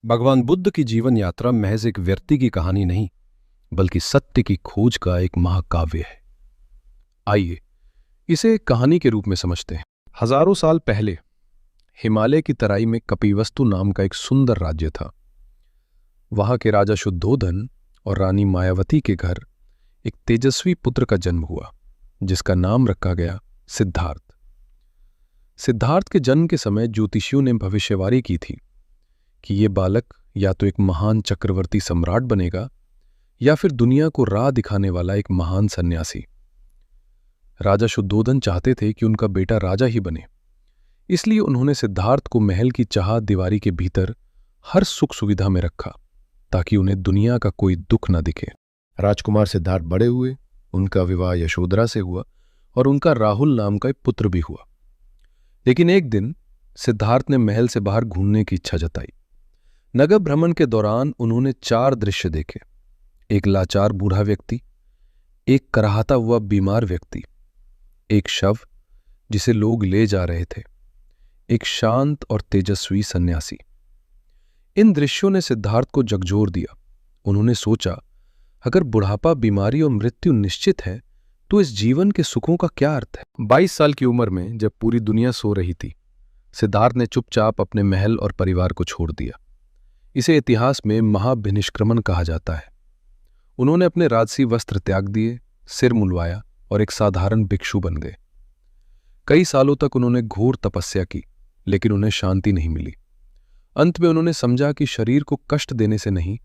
भगवान बुद्ध की जीवन यात्रा महज एक व्यक्ति की कहानी नहीं, बल्कि सत्य की खोज का एक महाकाव्य है। आइए इसे एक कहानी के रूप में समझते हैं। हजारों साल पहले हिमालय की तराई में कपिवस्तु नाम का एक सुंदर राज्य था। वहां के राजा शुद्धोधन और रानी मायावती के घर एक तेजस्वी पुत्र का जन्म हुआ, जिसका नाम रखा गया सिद्धार्थ। सिद्धार्थ के जन्म के समय ज्योतिषियों ने भविष्यवाणी की थी कि ये बालक या तो एक महान चक्रवर्ती सम्राट बनेगा या फिर दुनिया को राह दिखाने वाला एक महान सन्यासी। राजा शुद्धोधन चाहते थे कि उनका बेटा राजा ही बने, इसलिए उन्होंने सिद्धार्थ को महल की चार दीवारी के भीतर हर सुख सुविधा में रखा, ताकि उन्हें दुनिया का कोई दुख न दिखे। राजकुमार सिद्धार्थ बड़े हुए, उनका विवाह यशोधरा से हुआ और उनका राहुल नाम का एक पुत्र भी हुआ। लेकिन एक दिन सिद्धार्थ ने महल से बाहर घूमने की इच्छा जताई। नगर भ्रमण के दौरान उन्होंने चार दृश्य देखे। एक लाचार बूढ़ा व्यक्ति, एक कराहता हुआ बीमार व्यक्ति, एक शव जिसे लोग ले जा रहे थे, एक शांत और तेजस्वी सन्यासी। इन दृश्यों ने सिद्धार्थ को झकझोर दिया। उन्होंने सोचा, अगर बुढ़ापा, बीमारी और मृत्यु निश्चित है तो इस जीवन के सुखों का क्या अर्थ है। 22 साल की उम्र में जब पूरी दुनिया सो रही थी, सिद्धार्थ ने चुपचाप अपने महल और परिवार को छोड़ दिया। इसे इतिहास में महाभिनिष्क्रमण कहा जाता है। उन्होंने अपने राजसी वस्त्र त्याग दिए, सिर मुंडवाया और एक साधारण भिक्षु बन गए। कई सालों तक उन्होंने घोर तपस्या की, लेकिन उन्हें शांति नहीं मिली। अंत में उन्होंने समझा कि शरीर को कष्ट देने से नहीं,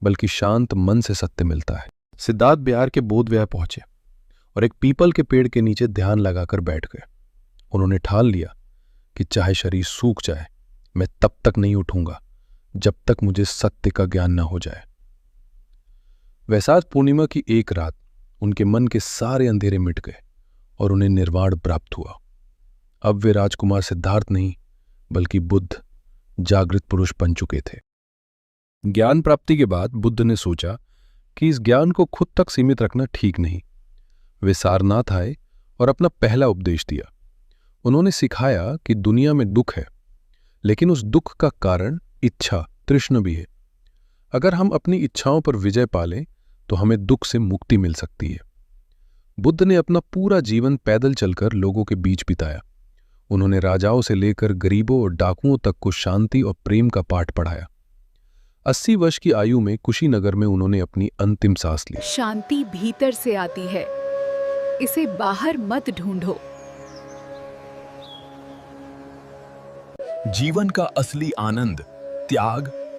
बल्कि शांत मन से सत्य मिलता है। सिद्धार्थ बिहार के बोधगया पहुंचे और एक पीपल के पेड़ के नीचे ध्यान लगाकर बैठ गए। उन्होंने ठान लिया कि चाहे शरीर सूख जाए, मैं तब तक नहीं उठूंगा जब तक मुझे सत्य का ज्ञान न हो जाए। वैशाख पूर्णिमा की एक रात उनके मन के सारे अंधेरे मिट गए और उन्हें निर्वाण प्राप्त हुआ। अब वे राजकुमार सिद्धार्थ नहीं, बल्कि बुद्ध, जागृत पुरुष बन चुके थे। ज्ञान प्राप्ति के बाद बुद्ध ने सोचा कि इस ज्ञान को खुद तक सीमित रखना ठीक नहीं। वे सारनाथ आए और अपना पहला उपदेश दिया। उन्होंने सिखाया कि दुनिया में दुख है, लेकिन उस दुख का कारण इच्छा, तृष्ण भी है। अगर हम अपनी इच्छाओं पर विजय पालें तो हमें दुख से मुक्ति मिल सकती है। बुद्ध ने अपना पूरा जीवन पैदल चलकर लोगों के बीच बिताया। उन्होंने राजाओं से लेकर गरीबों और डाकुओं तक को शांति और प्रेम का पाठ पढ़ाया। 80 वर्ष की आयु में कुशीनगर में उन्होंने अपनी अंतिम सांस ली। शांति भीतर से आती है, इसे बाहर मत ढूंढो। जीवन का असली आनंद त्याग,